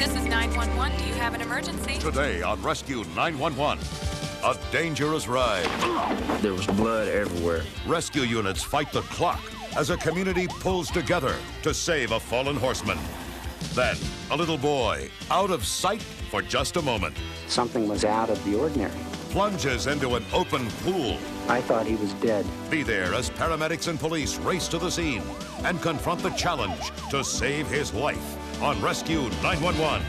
This is 911. Do you have an emergency? Today on Rescue 911, a dangerous ride. There was blood everywhere. Rescue units fight the clock as a community pulls together to save a fallen horseman. Then, a little boy, out of sight for just a moment, Something was out of the ordinary. plunges into an open pool. I thought he was dead. Be there as paramedics and police race to the scene and confront the challenge to save his life on Rescue 911.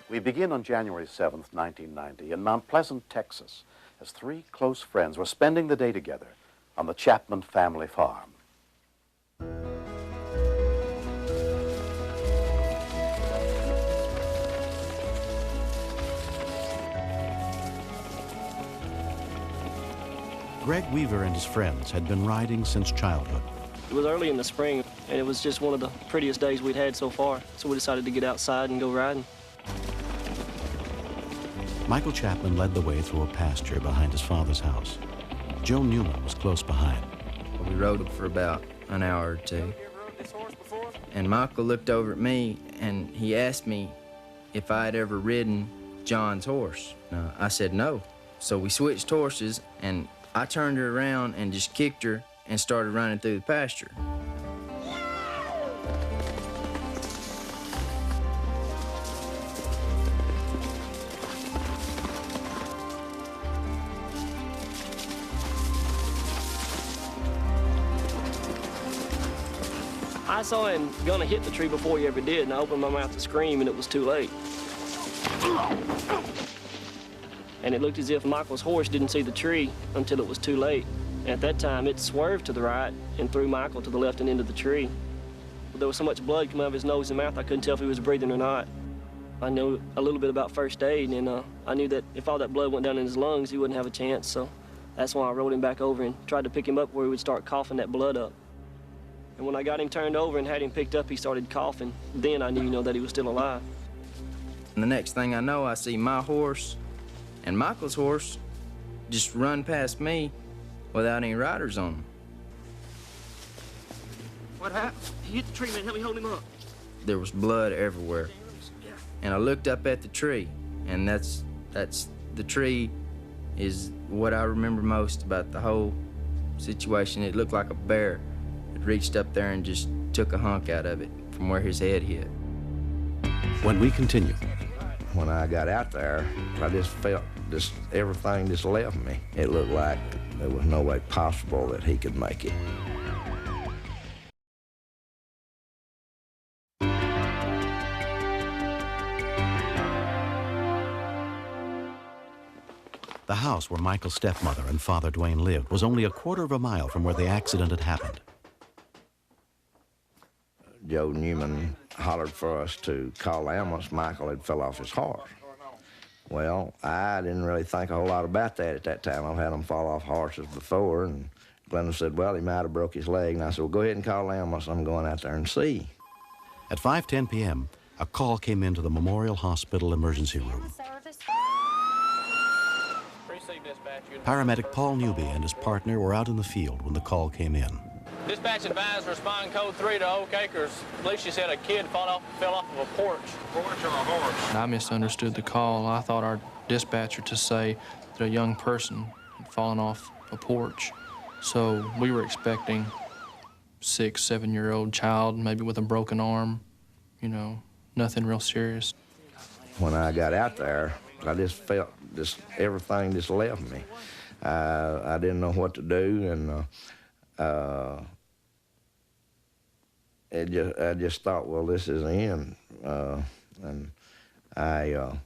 We begin on January 7th, 1990, in Mount Pleasant, Texas, as three close friends were spending the day together on the Chapman family farm. Greg Weaver and his friends had been riding since childhood. It was early in the spring, and it was just one of the prettiest days we'd had so far, so we decided to get outside and go riding. Michael Chapman led the way through a pasture behind his father's house. Joe Newman was close behind. We rode for about an hour or two. And Michael looked over at me and he asked me if I had ever ridden John's horse. I said no. So we switched horses and I turned her around and just kicked her and started running through the pasture. I saw him gonna hit the tree before he ever did, and I opened my mouth to scream, and it was too late. And it looked as if Michael's horse didn't see the tree until it was too late. And at that time, it swerved to the right and threw Michael to the left and into the tree. But there was so much blood coming out of his nose and mouth, I couldn't tell if he was breathing or not. I knew a little bit about first aid, and I knew that if all that blood went down in his lungs, he wouldn't have a chance. So that's why I rolled him back over and tried to pick him up where he would start coughing that blood up. And when I got him turned over and had him picked up, he started coughing. Then I knew, that he was still alive. And the next thing I know, I see my horse and Michael's horse just run past me without any riders on them. What happened? He hit the tree, man. Help me hold him up. There was blood everywhere. And I looked up at the tree, and that's the tree is what I remember most about the whole situation. It looked like a bear had reached up there and just took a hunk out of it from where his head hit. When we continue. When I got out there, I just felt everything just left me. It looked like there was no way possible that he could make it. The house where Michael's stepmother and Father Dwayne lived was only a quarter of a mile from where the accident had happened. Joe Newman hollered for us to call the ambulance. Michael had fell off his horse. Well, I didn't really think a whole lot about that at that time. I've had them fall off horses before, and Glenda said, well, he might have broke his leg. And I said, well, go ahead and call the ambulance. I'm going out there and see. At 5:10 p.m., a call came into the Memorial Hospital emergency room. Paramedic Paul Newby and his partner were out in the field when the call came in. Dispatch advised respond code 3 to Oak Acres. Alicia said a kid fell off of a porch. Porch or a horse? I misunderstood the call. I thought our dispatcher to say that a young person had fallen off a porch. So we were expecting 6, 7-year-old child, maybe with a broken arm, nothing real serious. When I got out there, I just felt everything just left me. I didn't know what to do, and I just thought, well, this is the end. And I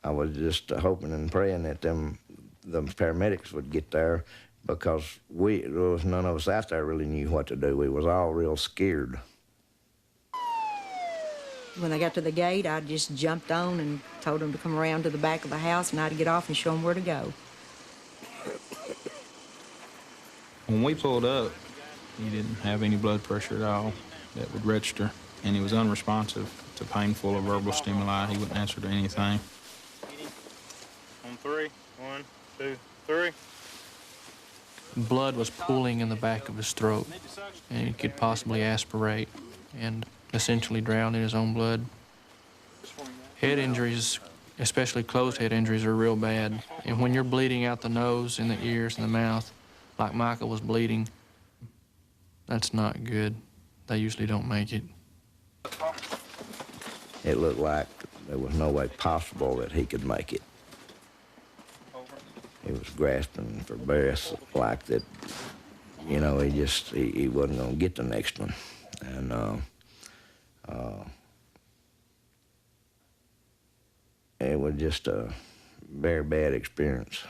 was just hoping and praying that the paramedics would get there, because there was none of us out there really knew what to do. We was all real scared. When I got to the gate, I just jumped on and told them to come around to the back of the house, and I'd get off and show them where to go. When we pulled up, He didn't have any blood pressure at all that would register, and he was unresponsive to painful or verbal stimuli. He wouldn't answer to anything. On 3, 1, 2, 3. Blood was pooling in the back of his throat, and he could possibly aspirate and essentially drown in his own blood. Head injuries, especially closed head injuries, are real bad. And when you're bleeding out the nose and the ears and the mouth, like Michael was bleeding, that's not good. They usually don't make it. It looked like there was no way possible that he could make it. He was grasping for breath like that, you know, he wasn't going to get the next one. And it was just a very bad experience.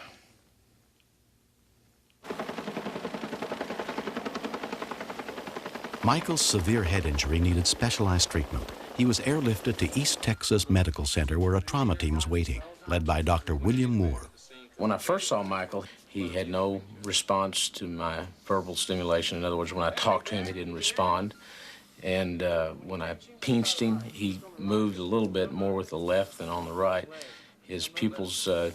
Michael's severe head injury needed specialized treatment. He was airlifted to East Texas Medical Center where a trauma team was waiting, led by Dr. William Moore. When I first saw Michael, he had no response to my verbal stimulation. In other words, when I talked to him, he didn't respond. And when I pinched him, he moved a little bit more with the left than on the right. His pupils were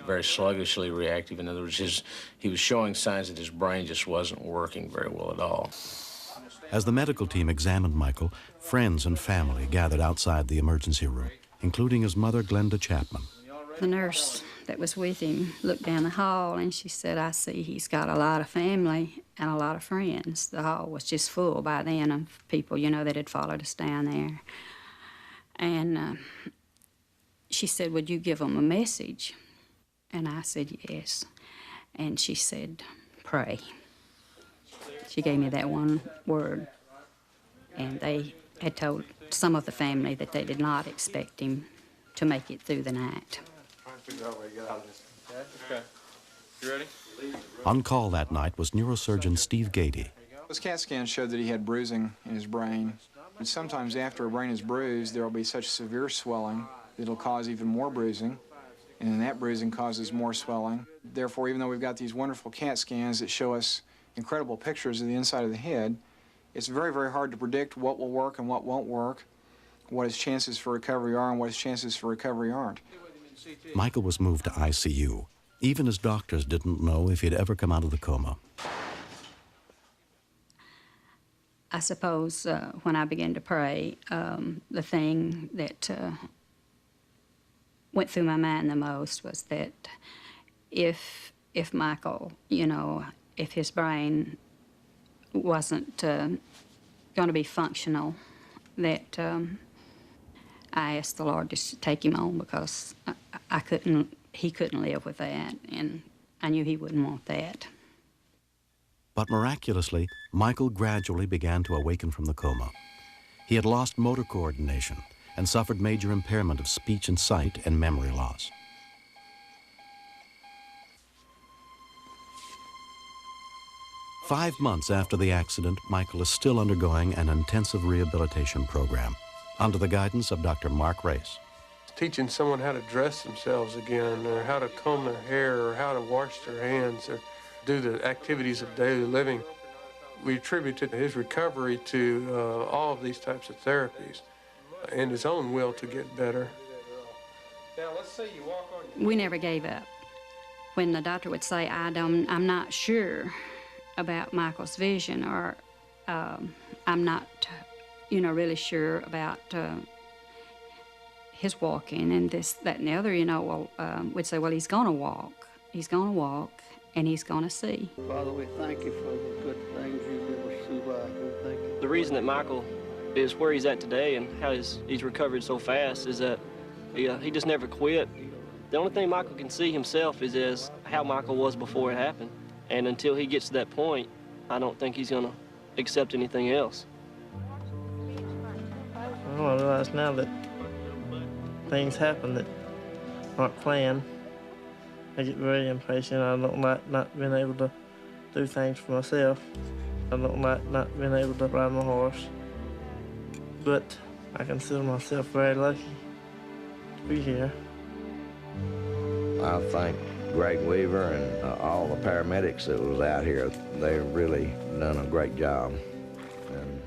very sluggishly reactive. In other words, he was showing signs that his brain just wasn't working very well at all. As the medical team examined Michael, friends and family gathered outside the emergency room, including his mother, Glenda Chapman. The nurse that was with him looked down the hall and she said, I see he's got a lot of family and a lot of friends. The hall was just full by then of people, you know, that had followed us down there. And she said, would you give them a message? And I said, yes. And she said, pray. She gave me that one word. And they had told some of the family that they did not expect him to make it through the night. Okay. You ready? On call that night was neurosurgeon Steve Gady. Those CAT scans showed that he had bruising in his brain. And sometimes after a brain is bruised, there will be such severe swelling that it'll cause even more bruising. And then that bruising causes more swelling. Therefore, even though we've got these wonderful CAT scans that show us incredible pictures of the inside of the head, it's very, very hard to predict what will work and what won't work, what his chances for recovery are and what his chances for recovery aren't. Michael was moved to ICU. Even his doctors didn't know if he'd ever come out of the coma. I suppose when I began to pray, the thing that went through my mind the most was that if Michael, you know, if his brain wasn't going to be functional, that I asked the Lord just to take him on because he couldn't live with that, and I knew he wouldn't want that. But miraculously, Michael gradually began to awaken from the coma. He had lost motor coordination and suffered major impairment of speech and sight and memory loss. "5 months after the accident, Michael is still undergoing an intensive rehabilitation program under the guidance of Dr. Mark Race. Teaching someone how to dress themselves again, or how to comb their hair, or how to wash their hands, or do the activities of daily living. We attributed his recovery to all of these types of therapies and his own will to get better. Now, let's say you walk on. We never gave up. When the doctor would say, I'm not sure about Michael's vision, or I'm not, you know, really sure about his walking and this, that, and the other, you know, well, we'd say, well, he's gonna walk, and he's gonna see. Father, we thank you for the good things you give us through life. We thank you. The reason that Michael is where he's at today and how he's recovered so fast is that he just never quit. The only thing Michael can see himself is as how Michael was before it happened. And until he gets to that point, I don't think he's gonna accept anything else. Well, I realize now that things happen that aren't planned. I get very impatient. I don't like not being able to do things for myself. I don't like not being able to ride my horse. But I consider myself very lucky to be here. I thank Greg Weaver and all the paramedics that was out here. They really done a great job. And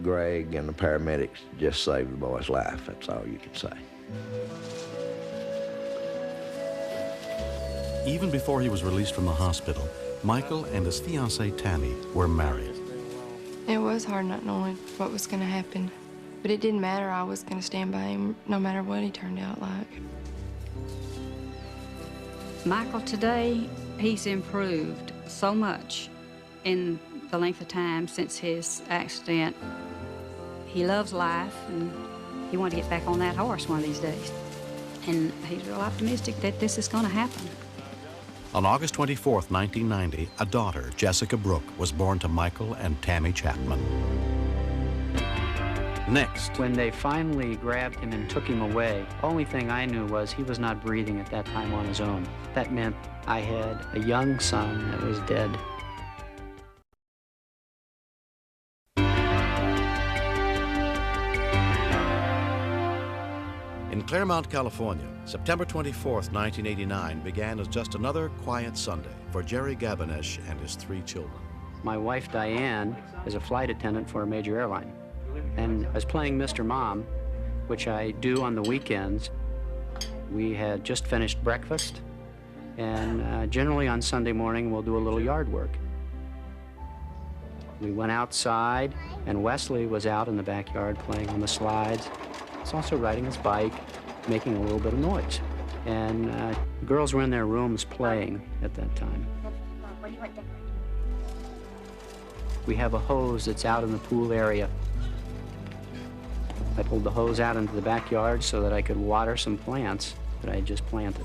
Greg and the paramedics just saved the boy's life. That's all you can say. Even before he was released from the hospital, Michael and his fiancée, Tammy, were married. It was hard not knowing what was going to happen, but it didn't matter. I was going to stand by him no matter what he turned out like. Michael today, he's improved so much in the length of time since his accident. He loves life, and he wanted to get back on that horse one of these days. And he's real optimistic that this is going to happen. On August 24th, 1990, a daughter, Jessica Brooke, was born to Michael and Tammy Chapman. Next. When they finally grabbed him and took him away, only thing I knew was he was not breathing at that time on his own. That meant I had a young son that was dead. In Claremont, California, September 24th, 1989 began as just another quiet Sunday for Jerry Gabinesh and his 3 children. My wife, Diane, is a flight attendant for a major airline. And I was playing Mr. Mom, which I do on the weekends. We had just finished breakfast, and generally on Sunday morning we'll do a little yard work. We went outside, and Wesley was out in the backyard playing on the slides. He's also riding his bike, making a little bit of noise. And the girls were in their rooms playing at that time. We have a hose that's out in the pool area. I pulled the hose out into the backyard so that I could water some plants that I had just planted.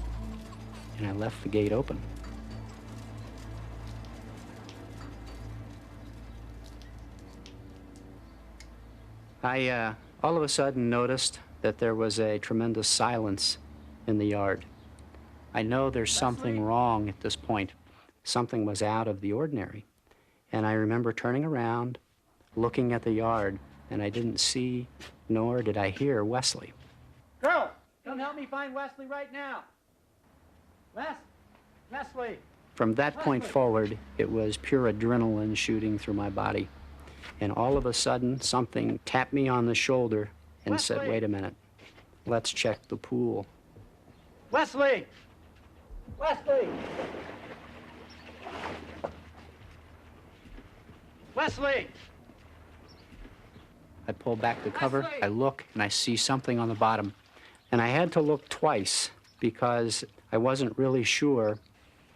And I left the gate open. I all of a sudden noticed that there was a tremendous silence in the yard. I know there's something wrong at this point. Something was out of the ordinary. And I remember turning around, looking at the yard, and I didn't see, nor did I hear Wesley. Girls, come help me find Wesley right now. Wesley. From that point forward, it was pure adrenaline shooting through my body. And all of a sudden, something tapped me on the shoulder and said, wait a minute, let's check the pool. Wesley! Wesley! Wesley! I pull back the cover, I look, and I see something on the bottom. And I had to look twice because I wasn't really sure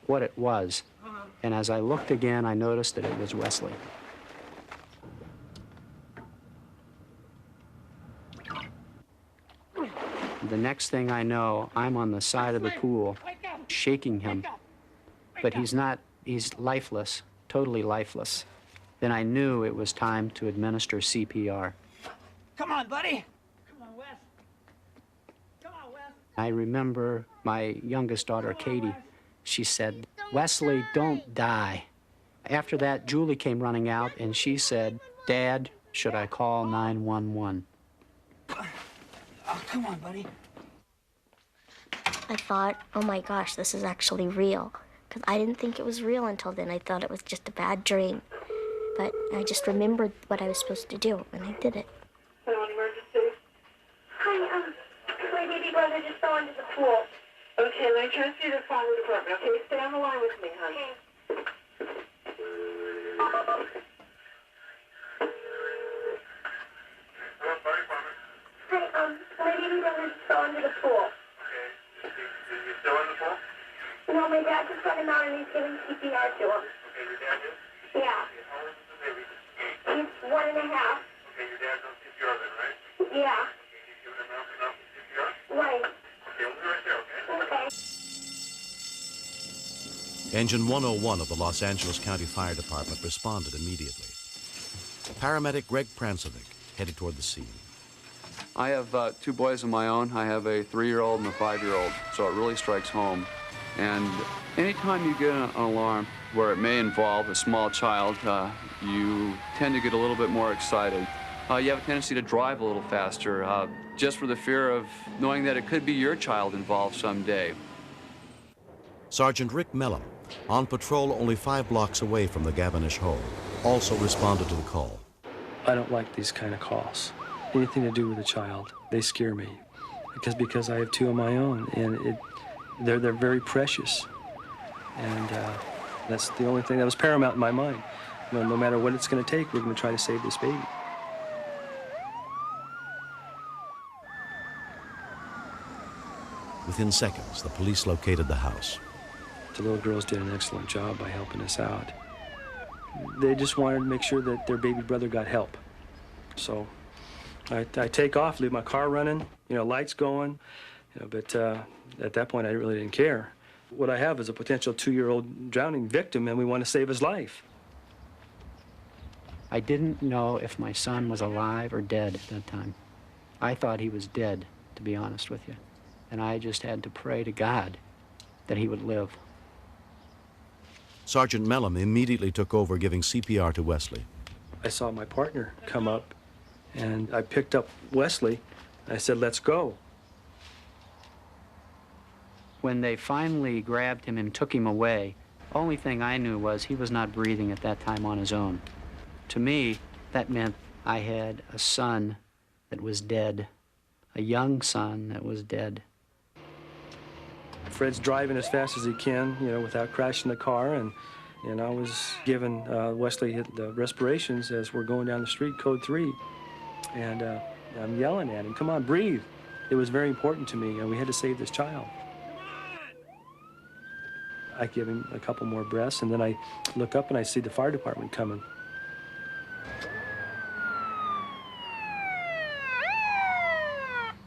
what it was. And as I looked again, I noticed that it was Wesley. The next thing I know, I'm on the side of the pool, shaking him. But he's lifeless, totally lifeless. Then I knew it was time to administer CPR. Come on, buddy. Come on, Wes. Come on, Wes. I remember my youngest daughter, Katie. She said, Wesley, don't die. After that, Julie came running out, and she said, Dad, should I call 911? Oh, come on, buddy. I thought, oh my gosh, this is actually real. Because I didn't think it was real until then. I thought it was just a bad dream. But I just remembered what I was supposed to do, and I did it. Hello, emergency. Hi, my baby brother just fell into the pool. Okay, let me transfer you to the fire department. Okay, stay on the line with me, honey. Hi, my baby brother just fell into the pool. Okay. Is he still in the pool? No, my dad just got him out and he's giving CPR to him. Okay, your dad is? Yeah. Okay, how old is the baby? He's 1.5. Okay, your dad does CPR then, right? Yeah. Okay, he's giving him enough CPR? Right. Okay, we'll be right there, okay? Okay. Engine 101 of the Los Angeles County Fire Department responded immediately. Paramedic Greg Prancevic headed toward the scene. I have 2 boys of my own. I have a 3-year-old and a 5-year-old, so it really strikes home. And anytime you get an alarm where it may involve a small child, you tend to get a little bit more excited. You have a tendency to drive a little faster, just for the fear of knowing that it could be your child involved someday. Sergeant Rick Mellom on patrol only 5 blocks away from the Gavinish home, also responded to the call. I don't like these kind of calls. Anything to do with a child, they scare me. Because I have 2 of my own, and they're very precious. And that's the only thing that was paramount in my mind. No matter what it's going to take, we're going to try to save this baby. Within seconds, the police located the house. The little girls did an excellent job by helping us out. They just wanted to make sure that their baby brother got help. So I take off, leave my car running, lights going, but at that point I really didn't care. What I have is a potential 2-year-old drowning victim, and we want to save his life. I didn't know if my son was alive or dead at that time. I thought he was dead, to be honest with you. And I just had to pray to God that he would live. Sergeant Mellum immediately took over, giving CPR to Wesley. I saw my partner come up, and I picked up Wesley, and I said, "Let's go." When they finally grabbed him and took him away, the only thing I knew was he was not breathing at that time on his own. To me, that meant I had a son that was dead, a young son that was dead. Fred's driving as fast as he can, without crashing the car, and I was giving Wesley the respirations as we're going down the street, code 3, and I'm yelling at him, "Come on, breathe." It was very important to me, and we had to save this child. I give him a couple more breaths, and then I look up and I see the fire department coming.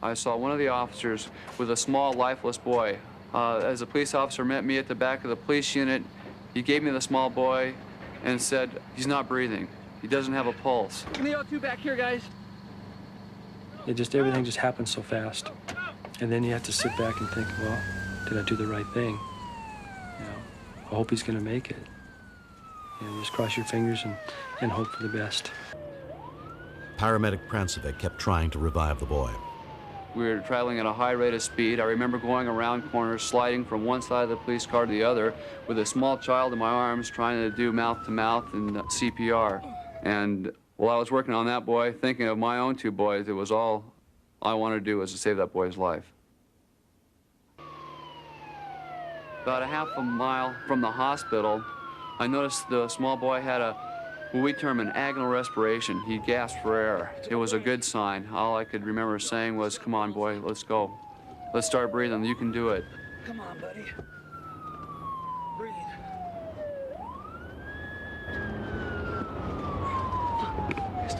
I saw one of the officers with a small, lifeless boy. As the police officer met me at the back of the police unit, he gave me the small boy and said, "He's not breathing. He doesn't have a pulse." Give me O2 back here, guys. Everything just happens so fast. And then you have to sit back and think, well, did I do the right thing? I hope he's going to make it. Just cross your fingers and hope for the best. Paramedic Prancevic kept trying to revive the boy. We were traveling at a high rate of speed. I remember going around corners, sliding from one side of the police car to the other with a small child in my arms, trying to do mouth-to-mouth and CPR. And while I was working on that boy, thinking of my own 2 boys, it was all I wanted to do was to save that boy's life. About a half a mile from the hospital, I noticed the small boy had what we term an agonal respiration. He gasped for air. It was a good sign. All I could remember saying was, "Come on, boy, let's go. Let's start breathing. You can do it." Come on, buddy. Breathe.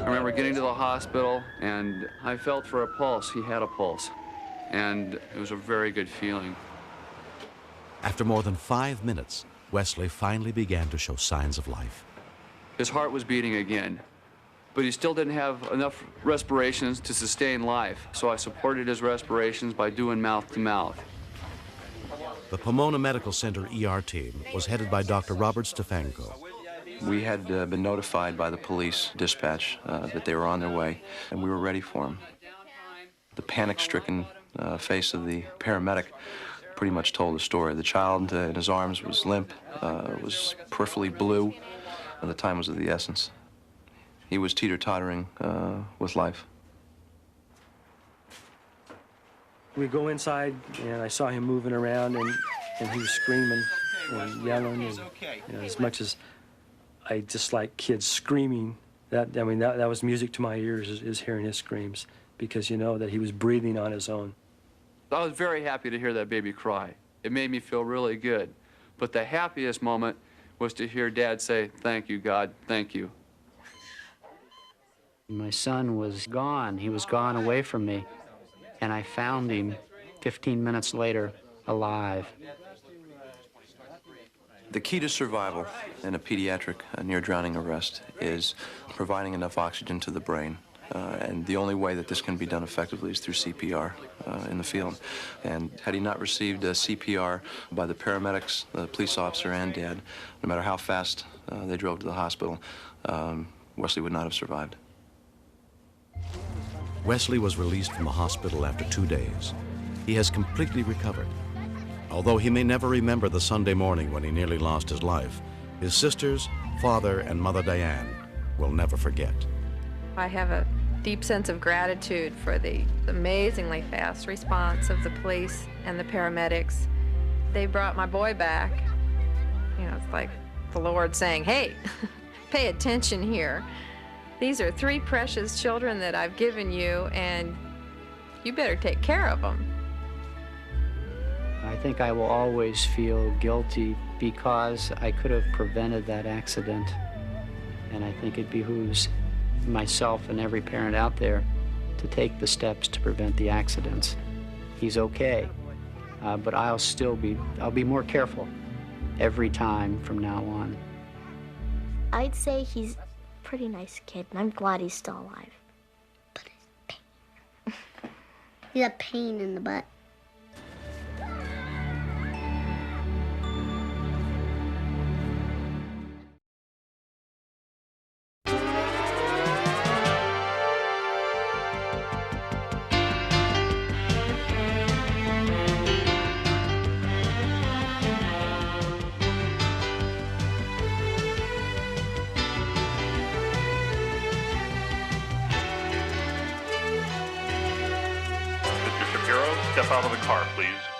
I remember getting to the hospital, and I felt for a pulse. He had a pulse, and it was a very good feeling. After more than 5 minutes, Wesley finally began to show signs of life. His heart was beating again, but he still didn't have enough respirations to sustain life, so I supported his respirations by doing mouth-to-mouth. The Pomona Medical Center ER team was headed by Dr. Robert Stefanko. We had been notified by the police dispatch that they were on their way, and we were ready for them. The panic-stricken face of the paramedic pretty much told the story. The child in his arms was limp, was peripherally blue, and the time was of the essence. He was teeter-tottering with life. We go inside, and I saw him moving around, and he was screaming and yelling, and as much as I dislike kids screaming, that was music to my ears, is hearing his screams, because that he was breathing on his own. I was very happy to hear that baby cry. It made me feel really good. But the happiest moment was to hear Dad say, "Thank you, God, thank you." My son was gone. He was gone away from me. And I found him 15 minutes later, alive. The key to survival in a pediatric near-drowning arrest is providing enough oxygen to the brain. And the only way that this can be done effectively is through CPR in the field. And had he not received CPR by the paramedics, the police officer, and Dad, no matter how fast they drove to the hospital, Wesley would not have survived. Wesley was released from the hospital after 2 days. He has completely recovered. Although he may never remember the Sunday morning when he nearly lost his life, his sisters, father, and Mother Diane will never forget. I have a deep sense of gratitude for the amazingly fast response of the police and the paramedics. They brought my boy back. You know, it's like the Lord saying, hey, pay attention here. These are 3 precious children that I've given you, and you better take care of them. I think I will always feel guilty because I could have prevented that accident. And I think it behooves myself and every parent out there to take the steps to prevent the accidents. He's okay, but I'll be more careful every time from now on. I'd say he's a pretty nice kid, and I'm glad he's still alive. But he's a pain. He's a pain in the butt. Step out of the car, please.